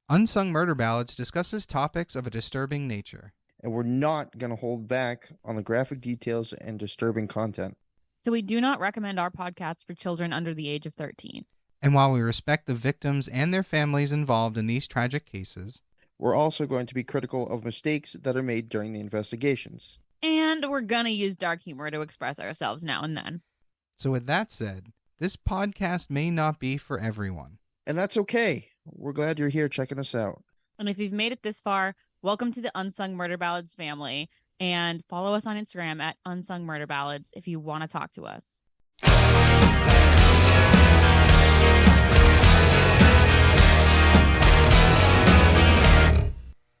Unsung Murder Ballads discusses topics of a disturbing nature. And we're not going to hold back on the graphic details and disturbing content. So we do not recommend our podcast for children under the age of 13. And while we respect the victims and their families involved in these tragic cases, we're also going to be critical of mistakes that are made during the investigations. And we're going to use dark humor to express ourselves now and then. So with that said, this podcast may not be for everyone. And that's okay. We're glad you're here checking us out. And if you've made it this far, welcome to the Unsung Murder Ballads family. And follow us on Instagram at Unsung Murder Ballads if you want to talk to us.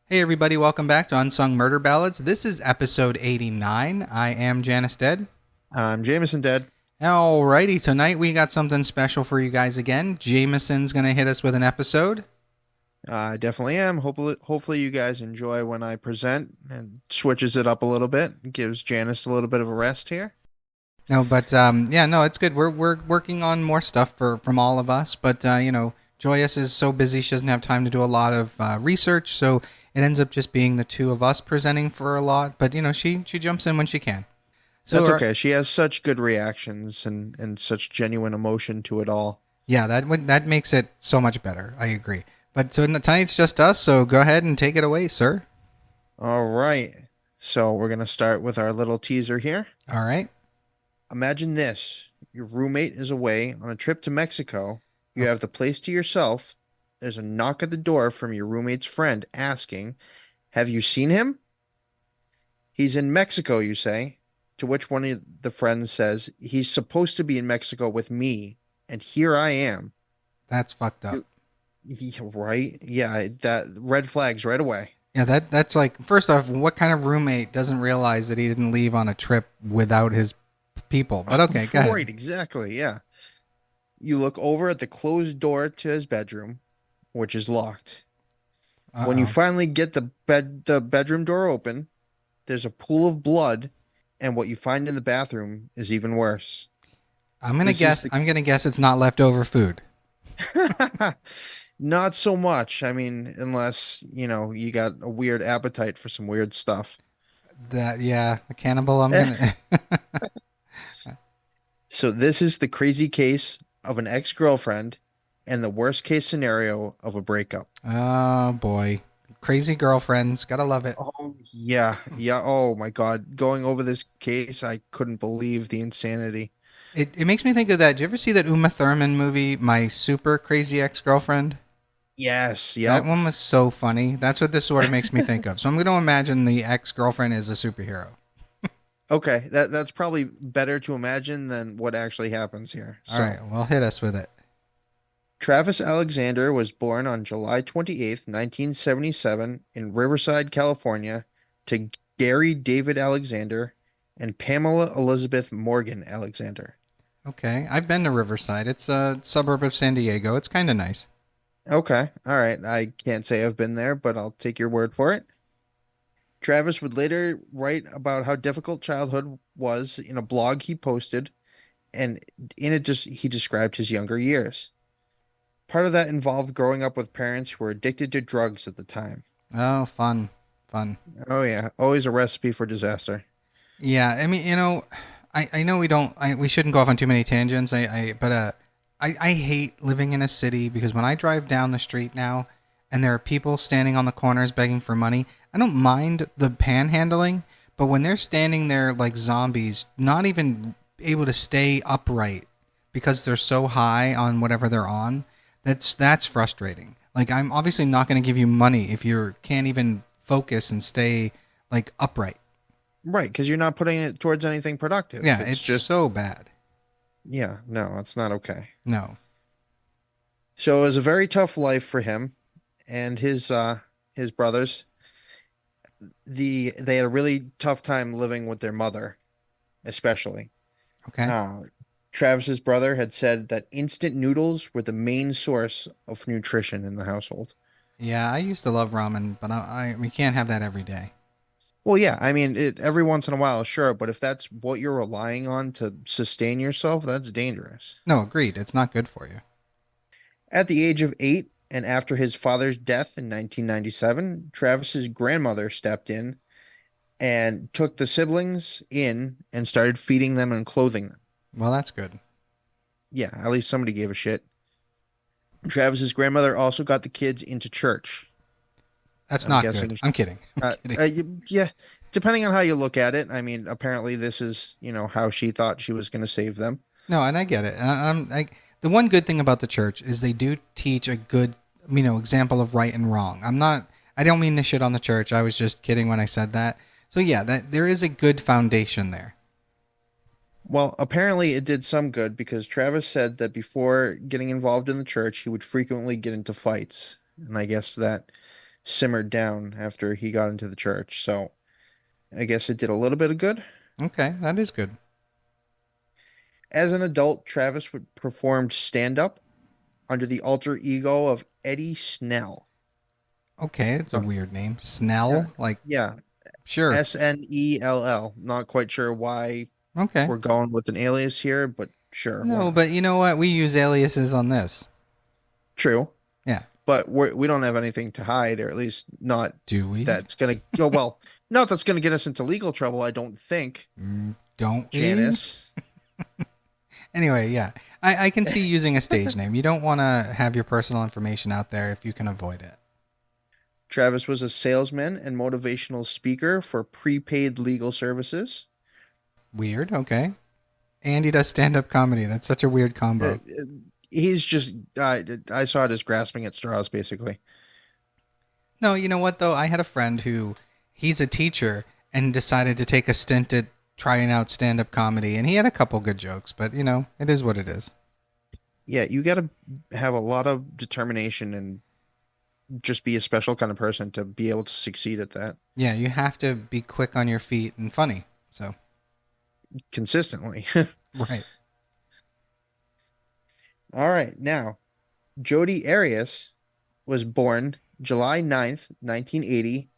Hey everybody, welcome back to Unsung Murder Ballads. This is episode 89. I am Janice Dead. I'm Jameson Dead. Alrighty, tonight we got something special for you guys again. Jameson's going to hit us with an episode. I definitely am. Hopefully you guys enjoy when I present and switches it up a little bit. Gives Janice a little bit of a rest here. No, but it's good. We're working on more stuff from all of us, but Joyous is so busy she doesn't have time to do a lot of research, so it ends up just being the two of us presenting for a lot. But she jumps in when she can. So that's okay. She has such good reactions and such genuine emotion to it all. Yeah, that makes it so much better. I agree. But so tonight's just us, so go ahead and take it away, sir. All right. So we're going to start with our little teaser here. All right. Imagine this. Your roommate is away on a trip to Mexico. You have the place to yourself. There's a knock at the door from your roommate's friend asking, "Have you seen him?" "He's in Mexico," you say. To which one of the friends says, "He's supposed to be in Mexico with me, and here I am." That's fucked up. Right? Yeah, that red flags right away. Yeah, that's like, first off, what kind of roommate doesn't realize that he didn't leave on a trip without his people? But okay, go ahead. Right, exactly, yeah. You look over at the closed door to his bedroom, which is locked. Uh-oh. When you finally get the bedroom door open, there's a pool of blood, and what you find in the bathroom is even worse. I'm gonna guess it's not leftover food. Not so much. I mean, unless, you got a weird appetite for some weird stuff. A cannibal, I'm gonna... So this is the crazy case of an ex-girlfriend and the worst case scenario of a breakup. Oh, boy. Crazy girlfriends. Gotta love it. Oh, yeah. Yeah. Oh, my God. Going over this case, I couldn't believe the insanity. It makes me think of that. Did you ever see that Uma Thurman movie, My Super Crazy Ex-Girlfriend? Yes, yeah. That one was so funny. That's what this sort of makes me think of. So I'm going to imagine the ex-girlfriend is a superhero. Okay, that's probably better to imagine than what actually happens here. All right, well, hit us with it. Travis Alexander was born on July 28th, 1977 in Riverside, California, to Gary David Alexander and Pamela Elizabeth Morgan Alexander. Okay, I've been to Riverside. It's a suburb of San Diego. It's kind of nice. Okay, all right. I can't say I've been there, but I'll take your word for it. Travis would later write about how difficult childhood was in a blog he posted, and in it he described his younger years. Part of that involved growing up with parents who were addicted to drugs at the time. Oh, fun. Oh yeah, always a recipe for disaster. Yeah, I mean, I know we shouldn't go off on too many tangents. I hate living in a city because when I drive down the street now and there are people standing on the corners begging for money, I don't mind the panhandling, but when they're standing there like zombies, not even able to stay upright because they're so high on whatever they're on, that's frustrating. Like, I'm obviously not going to give you money if you can't even focus and stay like upright. Right, because you're not putting it towards anything productive. Yeah, it's just so bad. Yeah, no, it's not okay. No. So it was a very tough life for him and his brothers. They had a really tough time living with their mother, especially. Okay. Travis's brother had said that instant noodles were the main source of nutrition in the household. Yeah, I used to love ramen, but we can't have that every day. Well, yeah, I mean, every once in a while, sure, but if that's what you're relying on to sustain yourself, that's dangerous. No, agreed. It's not good for you. At the age of 8, And after his father's death in 1997, Travis's grandmother stepped in and took the siblings in and started feeding them and clothing them. Well, that's good. Yeah, at least somebody gave a shit. Travis's grandmother also got the kids into church. That's I'm not good. guessing, I'm kidding. I'm kidding. yeah, depending on how you look at it. I mean, apparently this is, how she thought she was going to save them. No, and I get it. And I'm like, the one good thing about the church is they do teach a good, example of right and wrong. I don't mean to shit on the church. I was just kidding when I said that. So yeah, that there is a good foundation there. Well, apparently it did some good because Travis said that before getting involved in the church, he would frequently get into fights. And I guess that simmered down after he got into the church. So I guess it did a little bit of good. Okay, that is good. As an adult, Travis would perform stand-up under the alter ego of Eddie Snell. Okay, it's a Uh, weird name. yeah, Snell? Like, yeah, sure. Snell. Not quite sure why Okay. we're going with an alias here, but sure, why No, not? but you know what? We use aliases on this. True, Yeah. but we don't have anything to hide, or at least not Do we? that's gonna go well. Not that's gonna get us into legal trouble, I don't think, Don't we? Janice. Anyway, yeah. I can see using a stage name. You don't want to have your personal information out there if you can avoid it. Travis was a salesman and motivational speaker for prepaid legal services. Weird. Okay. And he does stand up comedy. That's such a weird Uh, combo. uh, he's just, I saw it as grasping at straws, basically. No, you know what, though? I had a friend who he's a teacher and decided to take a stint at trying out stand up comedy. And he had a couple good jokes, but, it is what it is. Yeah, you got to have a lot of determination and just be a special kind of person to be able to succeed at that Yeah, you have to be quick on your feet and funny. So, consistently. right. All right, now, Jodi Arias was born July 9th, 1980,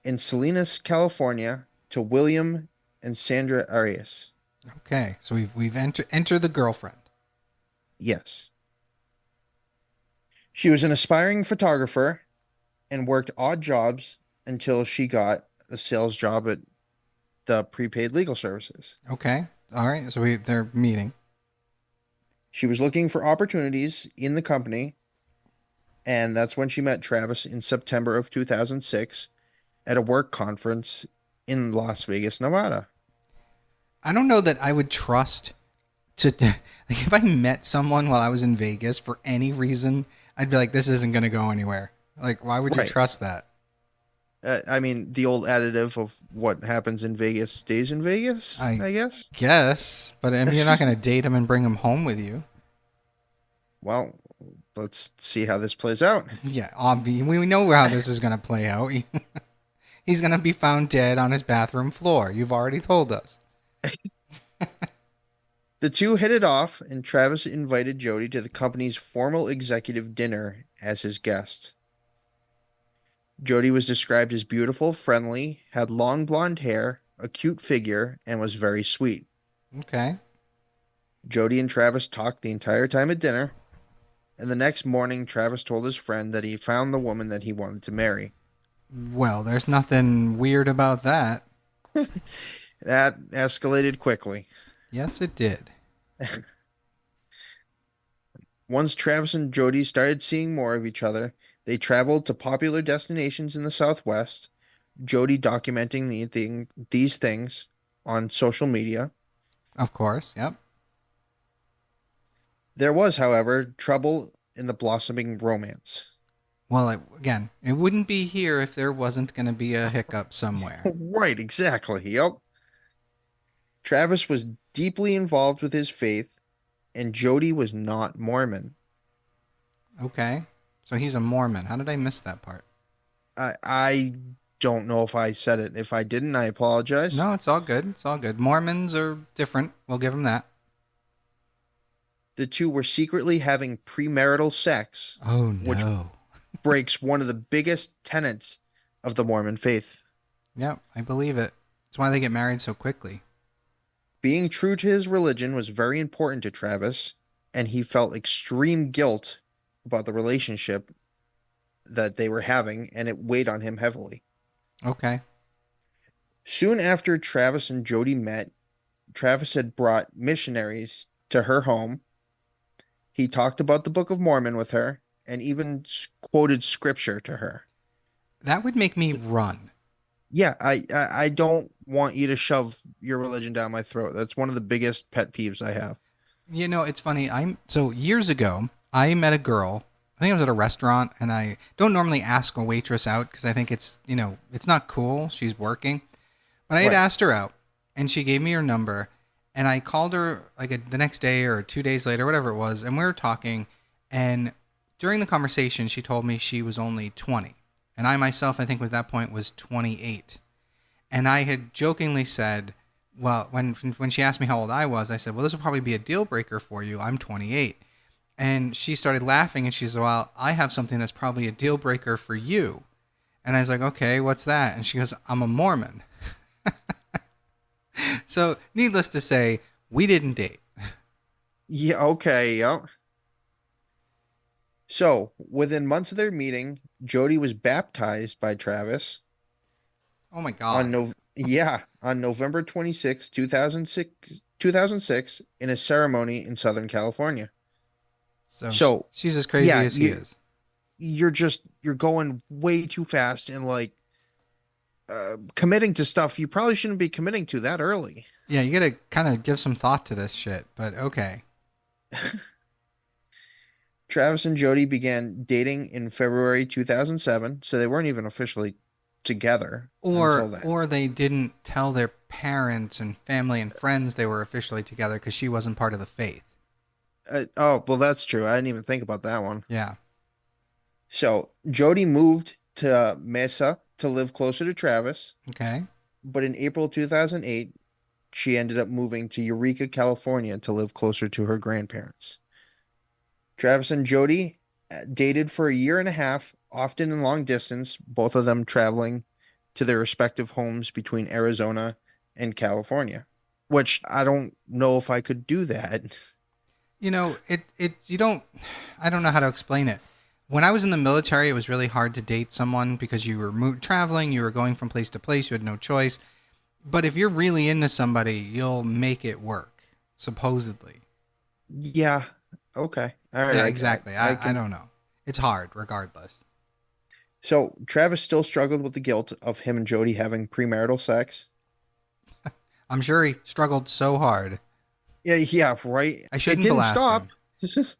in Salinas, California, to William and Sandra Arias. Okay. So we've entered the girlfriend. Yes. She was an aspiring photographer and worked odd jobs until she got a sales job at the prepaid legal services. Okay. All right. So they're meeting. She was looking for opportunities in the company, and that's when she met Travis in September of 2006 at a work conference in Las Vegas, Nevada. I don't know that I would trust to like if I met someone while I was in Vegas for any reason, I'd be like, this isn't going to go anywhere. Like, why would you Right. trust that? I mean, the old additive of what happens in Vegas stays in Vegas, I I guess. guess, but I mean, you're not going to date him and bring him home with you. Well, let's see how this plays out. Yeah, we know how this is going to play out. He's going to be found dead on his bathroom floor. You've already told us. The two hit it off, and Travis invited Jodi to the company's formal executive dinner as his guest. Jodi was described as beautiful, friendly, had long blonde hair, a cute figure, and was very sweet. Okay. Jodi and Travis talked the entire time at dinner, and the next morning, Travis told his friend that he found the woman that he wanted to marry. Well, there's nothing weird about that. That escalated quickly. Yes, it did. Once Travis and Jodi started seeing more of each other, they traveled to popular destinations in the Southwest, Jodi documenting these things on social media. Of course. Yep. There was, however, trouble in the blossoming romance. Well, again, it wouldn't be here if there wasn't going to be a hiccup somewhere. Right, exactly. Yep. Travis was deeply involved with his faith, and Jodi was not Mormon. Okay. So he's a Mormon. How did I miss that part? I don't know if I said it. If I didn't, I apologize. No, it's all good. It's all good. Mormons are different. We'll give them that. The two were secretly having premarital sex, Oh, which no. breaks one of the biggest tenets of the Mormon faith. Yep, I believe it. That's why they get married so quickly. Being true to his religion was very important to Travis, and he felt extreme guilt about the relationship that they were having, and it weighed on him heavily. Okay. Soon after Travis and Jodi met, Travis had brought missionaries to her home. He talked about the Book of Mormon with her and even quoted scripture to her. That would make me run. Yeah, I don't want you to shove your religion down my throat. That's one of the biggest pet peeves I have. You know, it's funny. So years ago, I met a girl. I think I was at a restaurant, and I don't normally ask a waitress out because I think it's not cool. She's working, but I had Right. asked her out, and she gave me her number, and I called her like the next day or 2 days later, whatever it was, and we were talking, and during the conversation, she told me she was only 20, and I myself, I think, at that point was 28. And I had jokingly said, well, when she asked me how old I was, I said, well, this will probably be a deal breaker for you. I'm 28. And she started laughing and she said, well, I have something that's probably a deal breaker for you. And I was like, okay, what's that? And she goes, I'm a Mormon. So needless to say, we didn't date. Yeah, okay, yeah. So, within months of their meeting, Jodi was baptized by Travis Oh my on God. on November 26, 2006 in a ceremony in Southern California. So So, she's as yeah, crazy as he is. you're going way too fast and like committing to stuff you probably shouldn't be committing to that early. Yeah, you got to kind of give some thought to this shit, but okay. Travis and Jodi began dating in February 2007, so they weren't even officially together until then. Or they didn't tell their parents and family and friends they were officially together because she wasn't part of the faith. Oh, well, that's true. I didn't even think about that one. Yeah. So Jodi moved to Mesa to live closer to Travis, Okay. but in April 2008, she ended up moving to Eureka, California to live closer to her grandparents. Travis and Jodi dated for a year and a half, often in long distance, both of them traveling to their respective homes between Arizona and California, which I don't know if I could do that. You know, you don't, I don't know how to explain it. When I was in the military, it was really hard to date someone because you were traveling, you were going from place to place, you had no choice. But if you're really into somebody, you'll make it work, supposedly. Yeah, okay. All right. Yeah, exactly. I can. don't know. It's hard, regardless. So Travis still struggled with the guilt of him and Jodi having premarital sex. I'm sure he struggled so hard. Yeah, right. I It shouldn't didn't blast stop. him.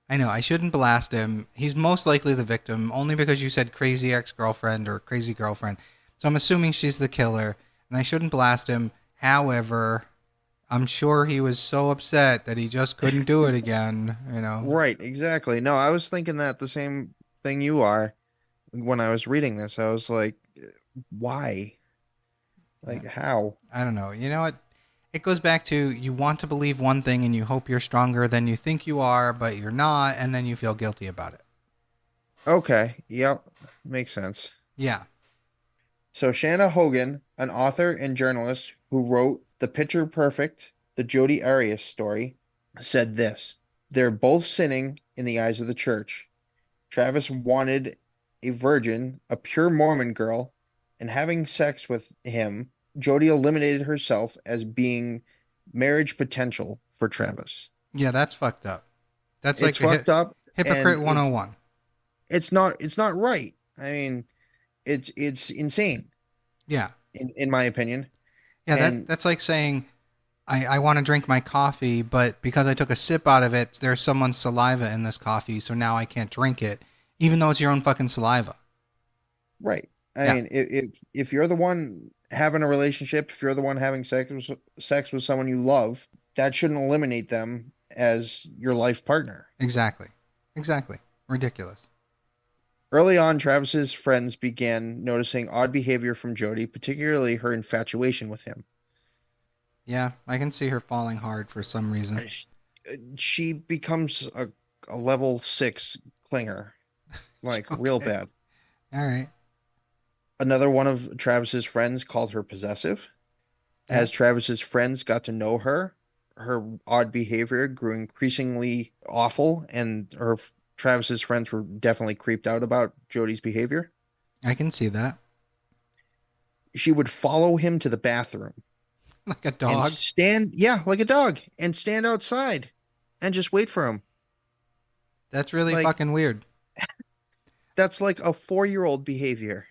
I know, I shouldn't blast him. He's most likely the victim, only because you said crazy ex-girlfriend or crazy girlfriend. So I'm assuming she's the killer, and I shouldn't blast him. However, I'm sure he was so upset that he just couldn't do it again, you know? Right, exactly. No, I was thinking that the same thing you are when I was reading this. I was like, why? Yeah. Like, how? I don't know. You know what? It goes back to you want to believe one thing and you hope you're stronger than you think you are, but you're not, and then you feel guilty about it. Okay, yep, makes sense. Yeah. So Shanna Hogan, an author and journalist who wrote The Picture Perfect, the Jodi Arias story, said this. They're both sinning in the eyes of the church. Travis wanted a virgin, a pure Mormon girl, and having sex with him, Jodi eliminated herself as being marriage potential for Travis. Yeah, that's fucked up. That's It's like a fucked up and hypocrite 101. it's not right. I mean, it's insane Yeah. in my opinion. Yeah, And that's like saying I want to drink my coffee, but because I took a sip out of it, there's someone's saliva in this coffee, so now I can't drink it, even though it's your own fucking saliva. right. I Yeah, mean, if you're the one having a relationship, if you're the one having sex with someone you love, that shouldn't eliminate them as your life partner. exactly. Exactly. Ridiculous. Early on, Travis's friends began noticing odd behavior from Jodi, particularly her infatuation with him. Yeah, I can see her falling hard for some reason. She becomes a level 6 clinger, like real Okay. bad. All right. Another one of Travis's friends called her possessive. Yeah. As Travis's friends got to know her, her odd behavior grew increasingly awful, and Travis's friends were definitely creeped out about Jodi's behavior. I can see that. She would follow him to the bathroom Like a and dog. stand, yeah, like a dog, and stand outside and just wait for him. That's really Like, fucking weird. that's like a 4-year-old behavior.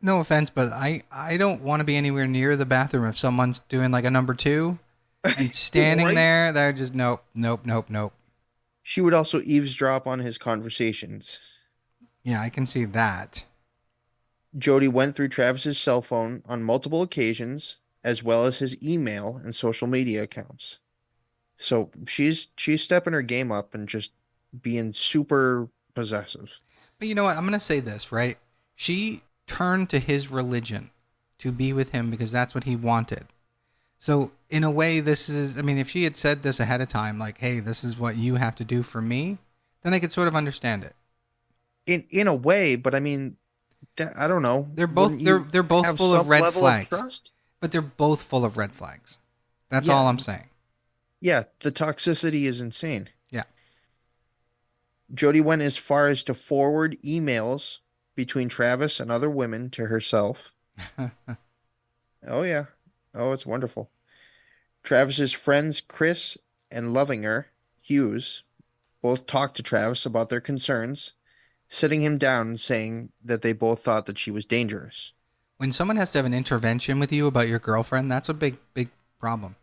No offense, but I don't want to be anywhere near the bathroom if someone's doing like a number two and standing Right? there. They're just nope, nope, nope, nope. She would also eavesdrop on his conversations. Yeah, I can see that. Jodi went through Travis's cell phone on multiple occasions, as well as his email and social media accounts. So she's stepping her game up and just being super possessive. But you know what? I'm going to say this, right? She turned to his religion to be with him because that's what he wanted. So in a way, this is, I mean, if she had said this ahead of time, like, hey, this is what you have to do for me, then I could sort of understand it. In a way, but I mean, I don't know. They're both Wouldn't you they're both have full of some red level of flags. trust? But they're both full of red flags. That's Yeah. all I'm saying. Yeah, the toxicity is insane. Yeah. Jodi went as far as to forward emails between Travis and other women to herself. Oh, yeah. Oh, it's wonderful. Travis's friends, Chris and Lovinger Hughes, both talked to Travis about their concerns, sitting him down and saying that they both thought that she was dangerous. When someone has to have an intervention with you about your girlfriend, that's a big, big problem.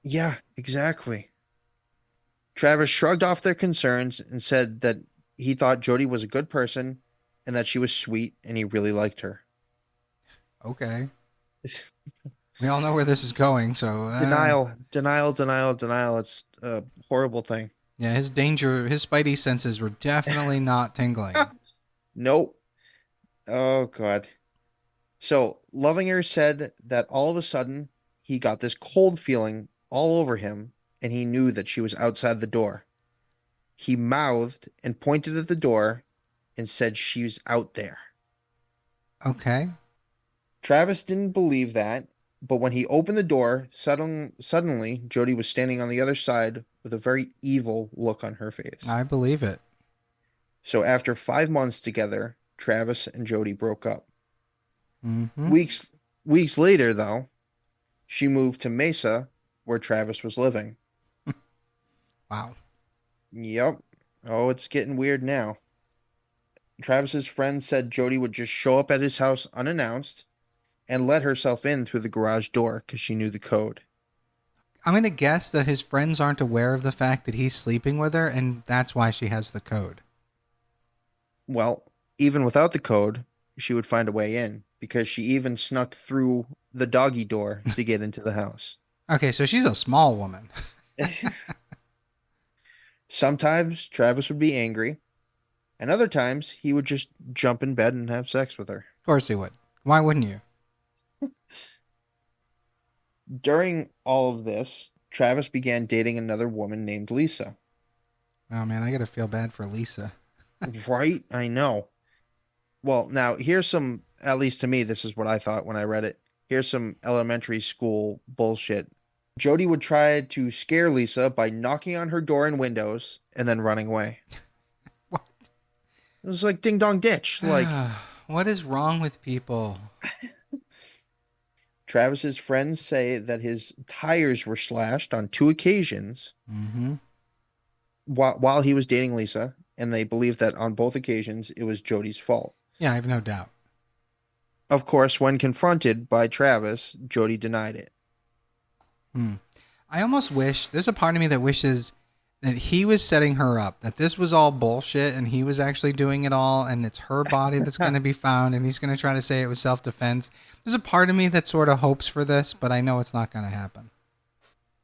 Yeah, exactly. Travis shrugged off their concerns and said that he thought Jodi was a good person and that she was sweet and he really liked her. Okay. We all know where this is going, so... Denial. It's a horrible thing. Yeah, his spidey senses were definitely not tingling. Nope. Oh, God. So, Lovinger said that all of a sudden, he got this cold feeling all over him, and he knew that she was outside the door. He mouthed and pointed at the door and said she's out there. Okay. Travis didn't believe that, but when he opened the door, suddenly, Jodi was standing on the other side with a very evil look on her face. I believe it. So after 5 months together, Travis and Jodi broke up. Mm-hmm. Weeks later, though, she moved to Mesa, where Travis was living. Wow. Yep. Oh, it's getting weird now. Travis's friend said Jodi would just show up at his house unannounced and let herself in through the garage door because she knew the code. I'm going to guess that his friends aren't aware of the fact that he's sleeping with her, and that's why she has the code. Well, even without the code, she would find a way in because she even snuck through the doggy door to get into the house. Okay, so she's a small woman. Sometimes Travis would be angry, and other times he would just jump in bed and have sex with her. Of course he would. Why wouldn't you? During all of this, Travis began dating another woman named Lisa. Oh, man, I got to feel bad for Lisa. Right? I know. Well, now, here's some, at least to me, this is what I thought when I read it. Here's some elementary school bullshit. Jodi would try to scare Lisa by knocking on her door and windows and then running away. What? It was like ding dong ditch. Like, what is wrong with people? Travis's friends say that his tires were slashed on 2 occasions Mm-hmm. while he was dating Lisa, and they believe that on both occasions it was Jodi's fault. Yeah, I have no doubt. Of course, when confronted by Travis, Jodi denied it. I almost wish, there's a part of me that wishes that he was setting her up, that this was all bullshit and he was actually doing it all, and it's her body that's going to be found, and he's going to try to say it was self-defense. There's a part of me that sort of hopes for this, but I know it's not going to happen.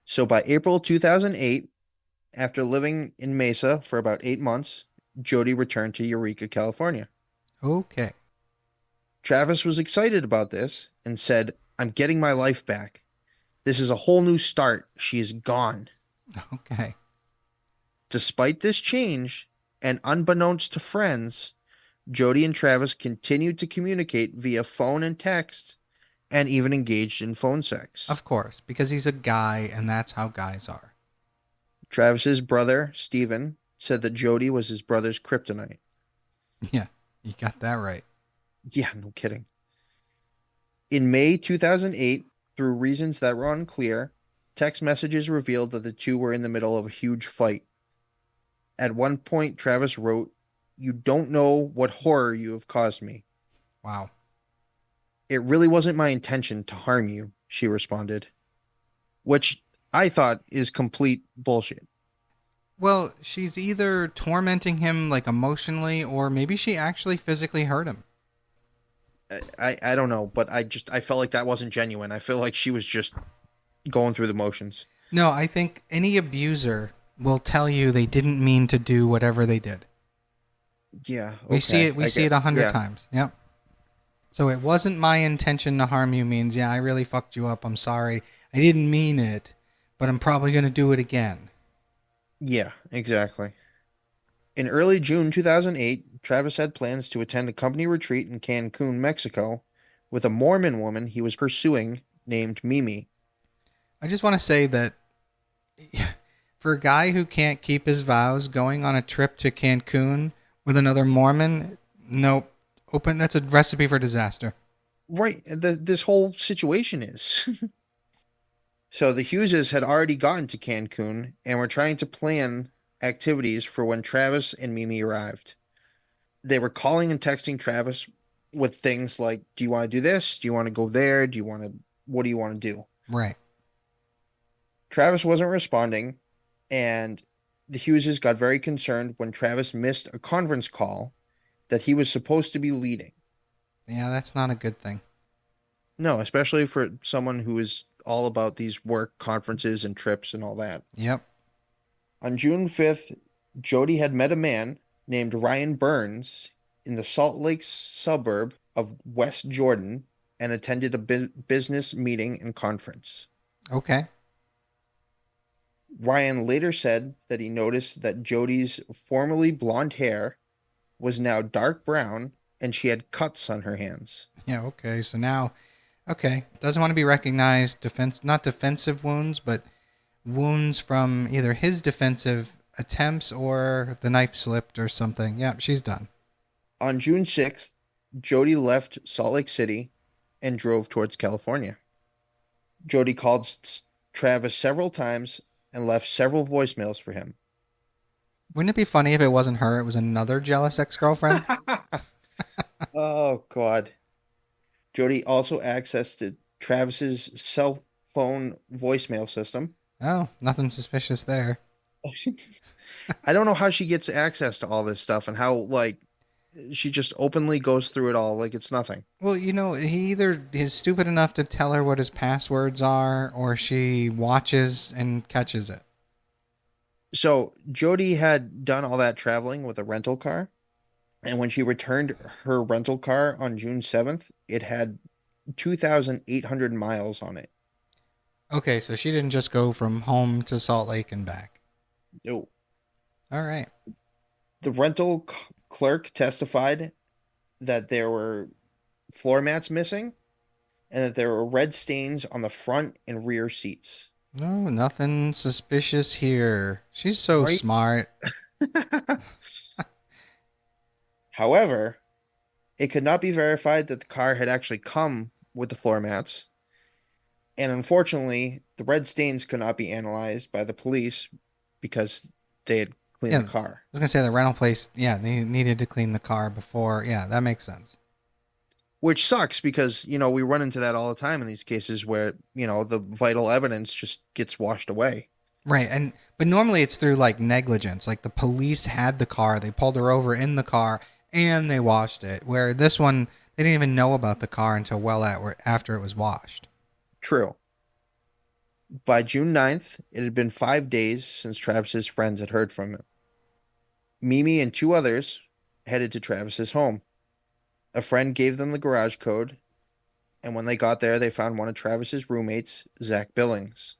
So by April 2008, after living in Mesa for about 8 months, Jodi returned to Eureka, California. Okay. Travis was excited about this and said, "I'm getting my life back. This is a whole new start. She is gone." Okay. Despite this change, and unbeknownst to friends, Jodi and Travis continued to communicate via phone and text, and even engaged in phone sex. Of course, because he's a guy, and that's how guys are. Travis's brother, Steven, said that Jodi was his brother's kryptonite. Yeah, you got that right. Yeah, no kidding. In May 2008, through reasons that were unclear, text messages revealed that the two were in the middle of a huge fight. At one point, Travis wrote, "You don't know what horror you have caused me." Wow. "It really wasn't my intention to harm you," she responded, which I thought is complete bullshit. Well, she's either tormenting him like emotionally, or maybe she actually physically hurt him. I don't know, but I felt like that wasn't genuine. I feel like she was just going through the motions. No, I think any abuser will tell you they didn't mean to do whatever they did. Yeah, We see okay. it. We I see get it 100 yeah. times. Yep. So it wasn't my intention to harm you means, yeah, I really fucked you up. I'm sorry. I didn't mean it, but I'm probably going to do it again. Yeah, exactly. In early June 2008, Travis had plans to attend a company retreat in Cancun, Mexico, with a Mormon woman he was pursuing named Mimi. I just want to say that for a guy who can't keep his vows, going on a trip to Cancun with another Mormon, nope. Open. That's a recipe for disaster. Right, this whole situation is. So the Hugheses had already gotten to Cancun and were trying to plan activities for when Travis and Mimi arrived. They were calling and texting Travis with things like, "Do you want to do this? Do you want to go there? What do you want to do?" Right. Travis wasn't responding, and the Hugheses got very concerned when Travis missed a conference call that he was supposed to be leading. Yeah, that's not a good thing. No, especially for someone who is all about these work conferences and trips and all that. Yep. On June 5th, Jodi had met a man named Ryan Burns in the Salt Lake suburb of West Jordan and attended a business meeting and conference. Okay. Ryan later said that he noticed that Jodi's formerly blonde hair was now dark brown and she had cuts on her hands. Yeah. Okay. So now, okay, doesn't want to be recognized. Not defensive wounds, but wounds from either his defensive attempts or the knife slipped or something. Yeah, she's done. On June 6th, Jodi left Salt Lake City and drove towards California. Jodi called Travis several times and left several voicemails for him. Wouldn't it be funny if it wasn't her? It was another jealous ex-girlfriend. Oh, God. Jodi also accessed Travis's cell phone voicemail system. Oh, nothing suspicious there. I don't know how she gets access to all this stuff and how, like, she just openly goes through it all like it's nothing. Well, he either is stupid enough to tell her what his passwords are, or she watches and catches it. So Jodi had done all that traveling with a rental car. And when she returned her rental car on June 7th, it had 2,800 miles on it. Okay, so she didn't just go from home to Salt Lake and back. No. All right. The rental clerk testified that there were floor mats missing and that there were red stains on the front and rear seats. No, nothing suspicious here. She's so Right? smart. However, it could not be verified that the car had actually come with the floor mats. And unfortunately, the red stains could not be analyzed by the police because they had cleaned Yeah, the car. I was gonna say the rental place. Yeah, they needed to clean the car before. Yeah, that makes sense. Which sucks because, we run into that all the time in these cases where, the vital evidence just gets washed away. Right, but normally it's through like negligence. Like the police had the car, they pulled her over in the car, and they washed it. Where this one, they didn't even know about the car until after it was washed. True. By June 9th, it had been 5 days since Travis's friends had heard from him. Mimi and two others headed to Travis's home. A friend gave them the garage code, and when they got there, they found one of Travis's roommates, Zach Billings.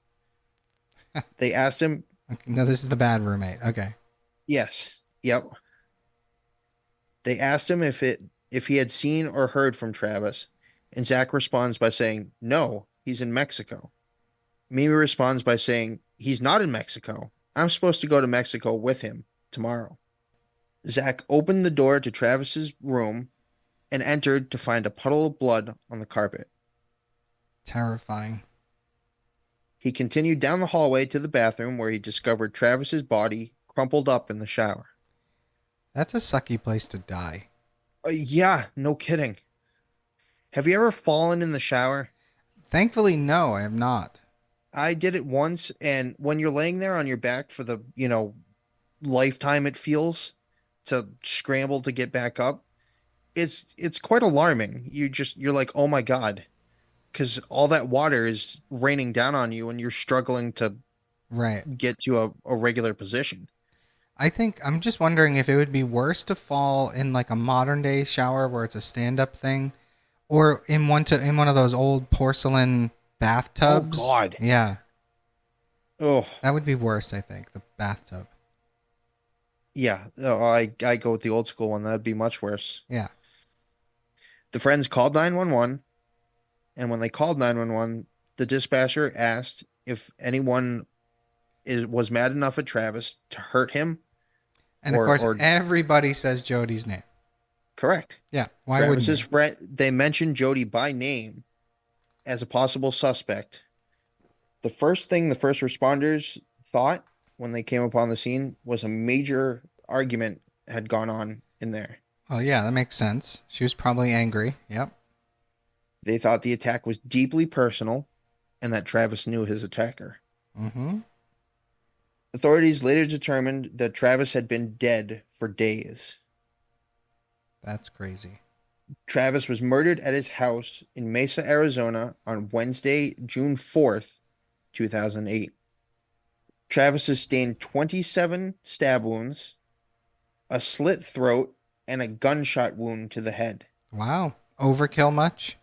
They asked him, Okay, no, this is the bad roommate. Okay. yes, yep. They asked him if he had seen or heard from Travis, and Zach responds by saying, "No, he's in Mexico." Mimi responds by saying, "He's not in Mexico. I'm supposed to go to Mexico with him tomorrow. Zach opened the door to Travis's room and entered to find a puddle of blood on the carpet. Terrifying. He continued down the hallway to the bathroom where he discovered Travis's body crumpled up in the shower. That's a sucky place to die. Yeah, no kidding. Have you ever fallen in the shower? Thankfully, no, I have not. I did it once, and when you're laying there on your back for the, lifetime it feels to scramble to get back up, it's quite alarming. You're like, "Oh my God," because all that water is raining down on you and you're struggling to Right. get to a regular position. I think I'm just wondering if it would be worse to fall in like a modern day shower where it's a stand up thing, or in one of those old porcelain bathtubs. Oh God. Yeah, Oh, that would be worse. I think the bathtub. yeah. Oh, I go with the old school one. That'd be much worse. Yeah. The friends called 911, and when they called 911, the dispatcher asked if anyone was mad enough at Travis to hurt him. And of course, everybody says Jody's name. Correct. Yeah. Why wouldn't Travis's you? friend, they mentioned Jodi by name as a possible suspect. The first thing the first responders thought when they came upon the scene was a major argument had gone on in there. Oh yeah, that makes sense. She was probably angry. Yep. They thought the attack was deeply personal and that Travis knew his attacker. Mm-hmm. Authorities later determined that Travis had been dead for days. That's crazy. Travis was murdered at his house in Mesa, Arizona on Wednesday, June 4th, 2008. Travis sustained 27 stab wounds, a slit throat, and a gunshot wound to the head. Wow. Overkill much?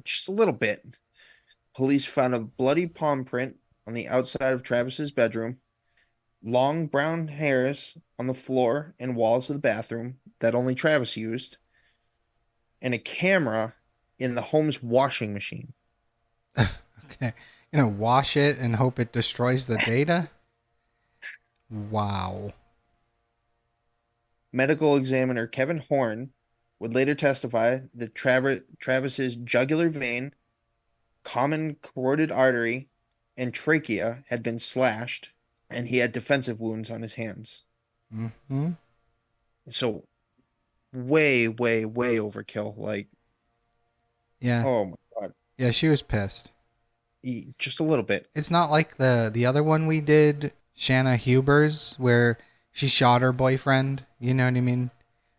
Just a little bit. Police found a bloody palm print on the outside of Travis's bedroom, long brown hairs on the floor and walls of the bathroom that only Travis used, and a camera in the home's washing machine. Okay. Wash it and hope it destroys the data? Wow. Medical examiner Kevin Horn would later testify that Travis's jugular vein, common carotid artery, and trachea had been slashed, and he had defensive wounds on his hands. Mm-hmm. So, way, way, way overkill. Like, Yeah. oh my God. Yeah, she was pissed. Just a little bit. It's not like the other one we did, Shanna Huber's, where she shot her boyfriend. You know what I mean?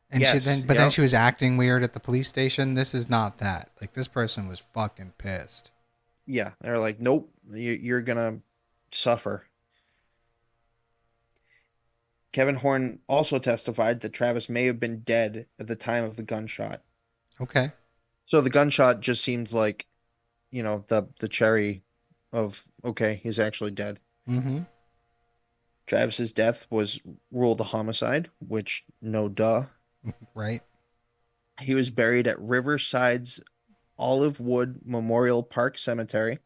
And Yes, then she was acting weird at the police station. This is not that. Like, this person was fucking pissed. Yeah, they're like, nope, you're gonna suffer. Kevin Horn also testified that Travis may have been dead at the time of the gunshot. Okay. So the gunshot just seemed like, the cherry of, okay, he's actually dead. Mm-hmm. Travis's death was ruled a homicide, which no duh. Right. He was buried at Riverside's Olive Wood Memorial Park Cemetery,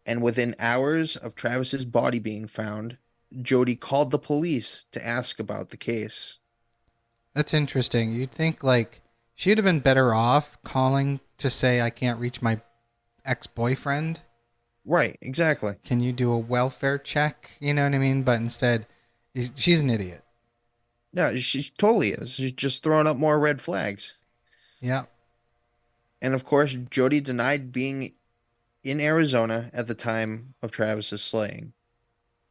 and within hours of Travis's body being found, Jodi called the police to ask about the case. That's interesting. You'd think, like, she'd have been better off calling to say, I can't reach my ex-boyfriend. Right, exactly. Can you do a welfare check? You know what I mean? But instead, she's an idiot. No, she totally is. She's just throwing up more red flags. Yeah. And of course, Jodi denied being in Arizona at the time of Travis's slaying.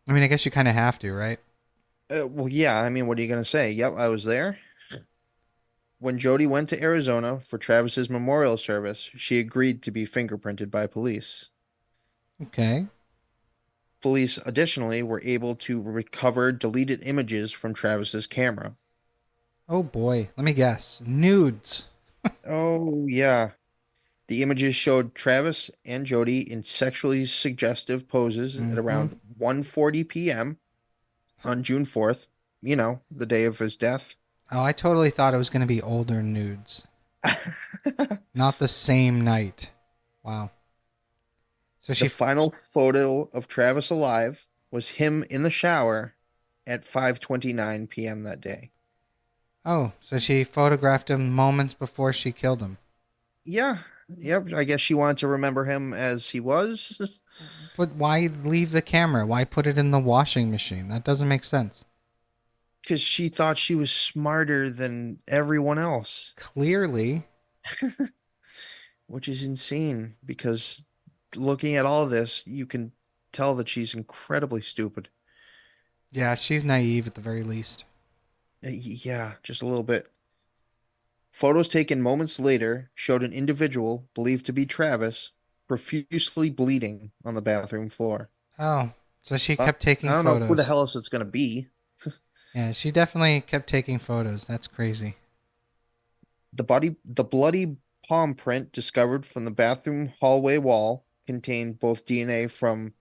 I mean, I guess you kind of have to, right? Well, yeah, I mean, what are you going to say? Yep, I was there. When Jodi went to Arizona for Travis's memorial service, she agreed to be fingerprinted by police. Okay. Police additionally were able to recover deleted images from Travis's camera. Oh boy. Let me guess. Nudes. Oh, yeah. The images showed Travis and Jodi in sexually suggestive poses at around 1:40 p.m. on June 4th, the day of his death. Oh, I totally thought it was going to be older nudes. Not the same night. Wow. So The final photo of Travis alive was him in the shower at 5:29 p.m. that day. Oh, so she photographed him moments before she killed him. Yeah, yep. I guess she wanted to remember him as he was. But why leave the camera? Why put it in the washing machine? That doesn't make sense. Because she thought she was smarter than everyone else, Clearly. which is insane because looking at all this, you can tell that she's incredibly stupid. Yeah, she's naive at the very least. Yeah, just a little bit. Photos taken moments later showed an individual believed to be Travis profusely bleeding on the bathroom floor. Oh, so she Well, kept taking I don't know who the photos. hell else it's going to be. Yeah, she definitely kept taking photos. That's crazy. The bloody palm print discovered from the bathroom hallway wall contained both DNA from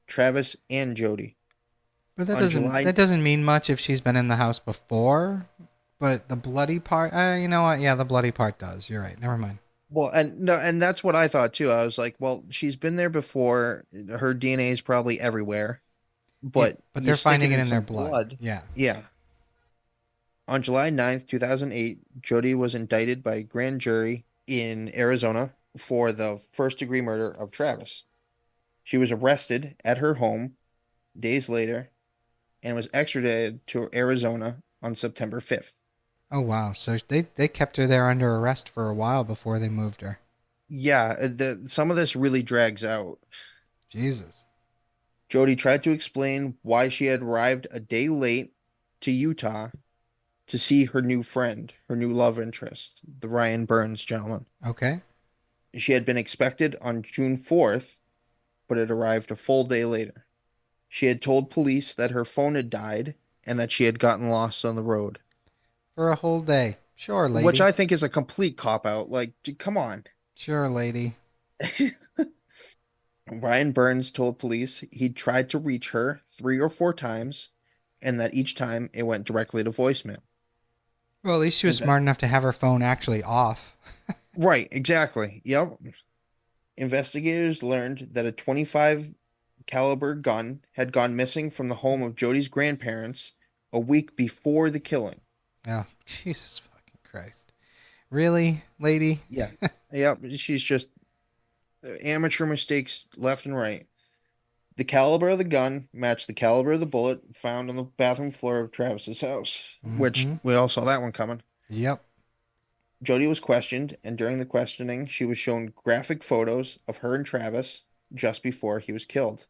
Travis and Jodi. But On July, that doesn't mean much if she's been in the house before. But the bloody part, you know what? Yeah, the bloody part does. You're right. Never mind. well, and no, and that's what I thought too. I was like, well, she's been there before. Her DNA is probably everywhere, Yeah, but but you they're stick finding it it in in their some blood. blood. Yeah. Yeah. On July 9th, 2008, Jodi was indicted by a grand jury in Arizona for the first-degree murder of Travis. She was arrested at her home days later and was extradited to Arizona on September 5th. Oh wow. So they kept her there under arrest for a while before they moved her. Yeah, some of this really drags out. Jesus. Jodi tried to explain why she had arrived a day late to Utah to see her new friend, her new love interest, the Ryan Burns gentleman. Okay. She had been expected on June 4th, but it arrived a full day later. She had told police that her phone had died and that she had gotten lost on the road, For a whole day. Sure, which lady. I think is a complete cop out. Like, come on. Sure, lady. Ryan Burns told police he'd tried to reach her 3 or 4 times and that each time it went directly to voicemail. Well, at least she was Inve- smart enough to have her phone actually off. right, exactly. Yep. Investigators learned that a 25 caliber gun had gone missing from the home of Jodi's grandparents a week before the killing. Oh, Jesus fucking Christ. Really, lady? Yeah. Yep, she's just amateur mistakes left and right. The caliber of the gun matched the caliber of the bullet found on the bathroom floor of Travis's house, which Mm-hmm. we all saw that one coming. Yep. Jodi was questioned, and during the questioning, she was shown graphic photos of her and Travis just before he was killed.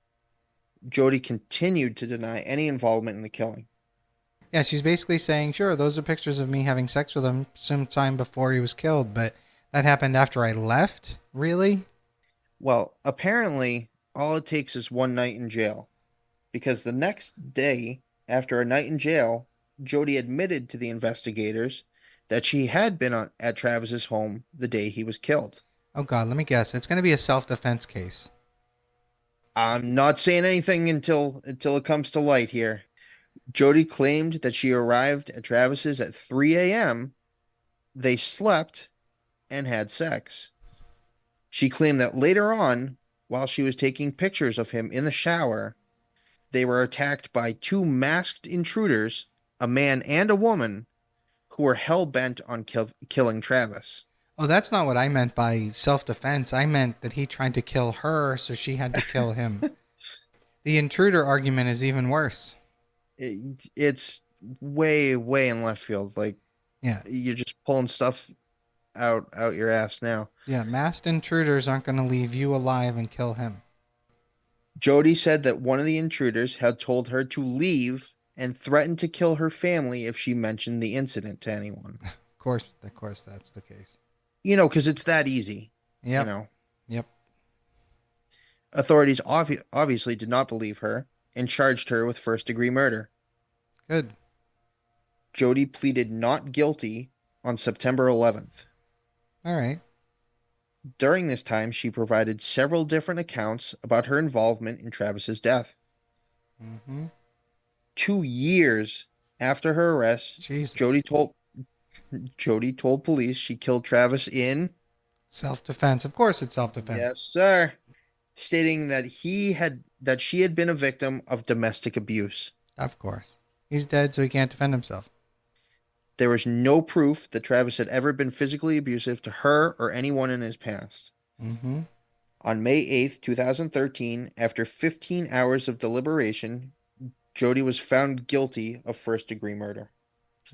Jodi continued to deny any involvement in the killing. Yeah, she's basically saying, sure, those are pictures of me having sex with him sometime before he was killed, but that happened after I left? Really? Well, apparently, all it takes is one night in jail, because the next day, after a night in jail, Jodi admitted to the investigators that she had been at Travis's home the day he was killed. Oh, God, let me guess. It's going to be a self-defense case. I'm not saying anything until it comes to light here. Jodi claimed that she arrived at Travis's at 3 a.m. They slept and had sex. She claimed that later on, while she was taking pictures of him in the shower, they were attacked by two masked intruders, a man and a woman, who were hell bent on killing Travis. Oh, that's not what I meant by self-defense. I meant that he tried to kill her, so she had to kill him. The intruder argument is even worse. It's way, way in left field. Like, Yeah. you're just pulling stuff out your ass now. Yeah, masked intruders aren't going to leave you alive and kill him. Jodi said that one of the intruders had told her to leave and threatened to kill her family if she mentioned the incident to anyone. Of course, that's the case. Because it's that easy. Yep. Yep. Authorities obviously did not believe her and charged her with first-degree murder. Good. Jodi pleaded not guilty on September 11th. All right. During this time, she provided several different accounts about her involvement in Travis's death. Mm-hmm. 2 years after her arrest, Jesus. Jodi told police she killed Travis in, Self-defense. Of course it's self-defense. yes, sir, stating that she had been a victim of domestic abuse. Of course. He's dead, so he can't defend himself. There was no proof that Travis had ever been physically abusive to her or anyone in his past. Mm-hmm. On May 8th, 2013, after 15 hours of deliberation, Jodi was found guilty of first-degree murder.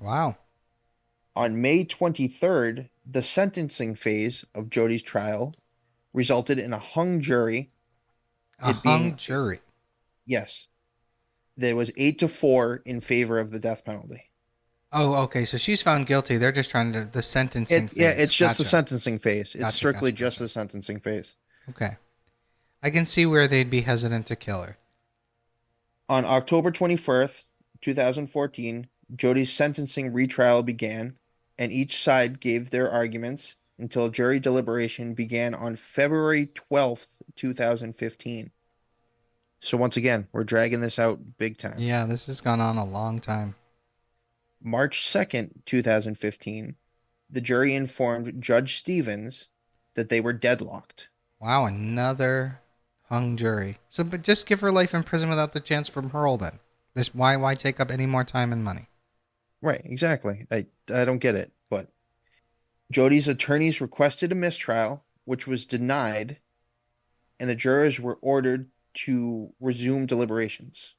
Wow. On May 23rd, the sentencing phase of Jodi's trial resulted in a hung jury. A hung jury. Yes. There was 8-4 in favor of the death penalty. Oh, okay. So she's found guilty. They're just trying to the sentencing phase. Yeah, it's just the Gotcha. sentencing phase. It's Gotcha, strictly gotcha. just the sentencing phase. Okay. I can see where they'd be hesitant to kill her. On October 21st, 2014, Jodi's sentencing retrial began, and each side gave their arguments until jury deliberation began on February 12th, 2015. So once again, we're dragging this out big time. Yeah, this has gone on a long time. March 2nd, 2015, the jury informed Judge Stevens that they were deadlocked. Wow, another hung jury. So, but just give her life in prison without the chance for parole then. Why take up any more time and money? Right, exactly. I don't get it, but Jodi's attorneys requested a mistrial, which was denied, and the jurors were ordered to resume deliberations.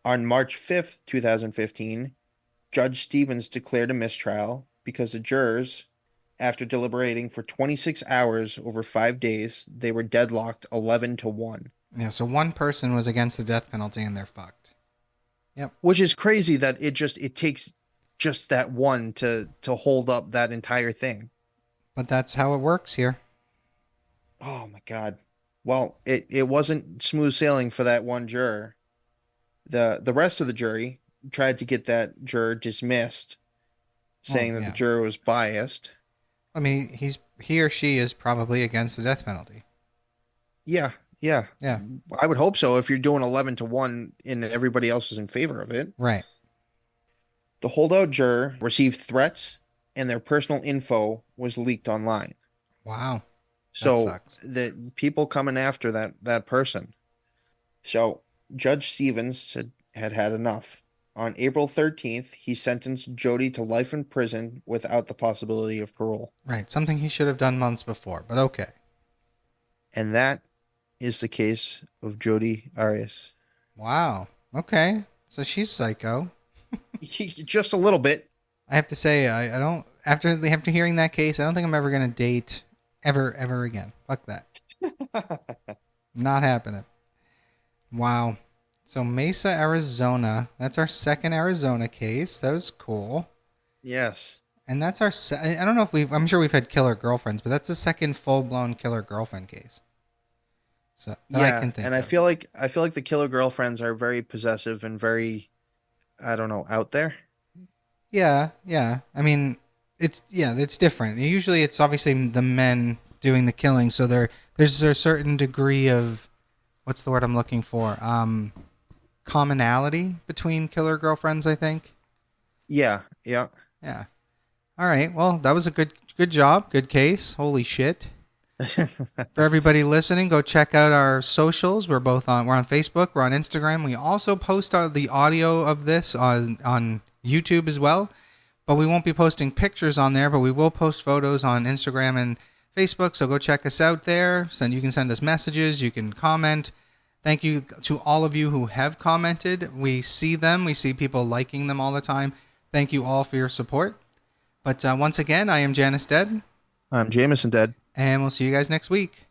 On March 5th, 2015, Judge Stevens declared a mistrial because the jurors, after deliberating for 26 hours over 5 days, they were deadlocked 11-1. Yeah, so one person was against the death penalty and they're fucked. Yep. Which is crazy that it takes just that one to hold up that entire thing. But that's how it works here. Oh my God. Well, it wasn't smooth sailing for that one juror. The rest of the jury tried to get that juror dismissed, saying that the juror was biased. I mean, he or she is probably against the death penalty. Yeah. I would hope so if you're doing 11-1 and everybody else is in favor of it. Right. The holdout juror received threats and their personal info was leaked online. Wow. So the people coming after that person. So Judge Stevens had enough. On April 13th, he sentenced Jodi to life in prison without the possibility of parole. Right. Something he should have done months before, but okay. And that is the case of Jodi Arias. Wow. Okay. So she's psycho. Just a little bit. I have to say, I don't, after hearing that case, I don't think I'm ever going to date ever again. Fuck that. Not happening. Wow. So Mesa, Arizona. That's our second Arizona case. That was cool. Yes. And that's our, I don't know if I'm sure we've had killer girlfriends, but that's the second full-blown killer girlfriend case. So that I can think and of. I feel like the killer girlfriends are very possessive and very, I don't know, out there. Yeah. I mean, it's different. Usually it's obviously the men doing the killing, so there's a certain degree of, what's the word I'm looking for? Commonality between killer girlfriends, I think. Yeah. All right. Well, that was a good job. Good case. Holy shit. For everybody listening, go check out our socials. We're on Facebook, we're on Instagram. We also post the audio of this on YouTube as well. But we won't be posting pictures on there, but we will post photos on Instagram and Facebook. So go check us out there. You can send us messages, you can comment. Thank you to all of you who have commented. We see them. We see people liking them all the time. Thank you all for your support. But once again, I am Janice Dead. I'm Jameson Dead. And we'll see you guys next week.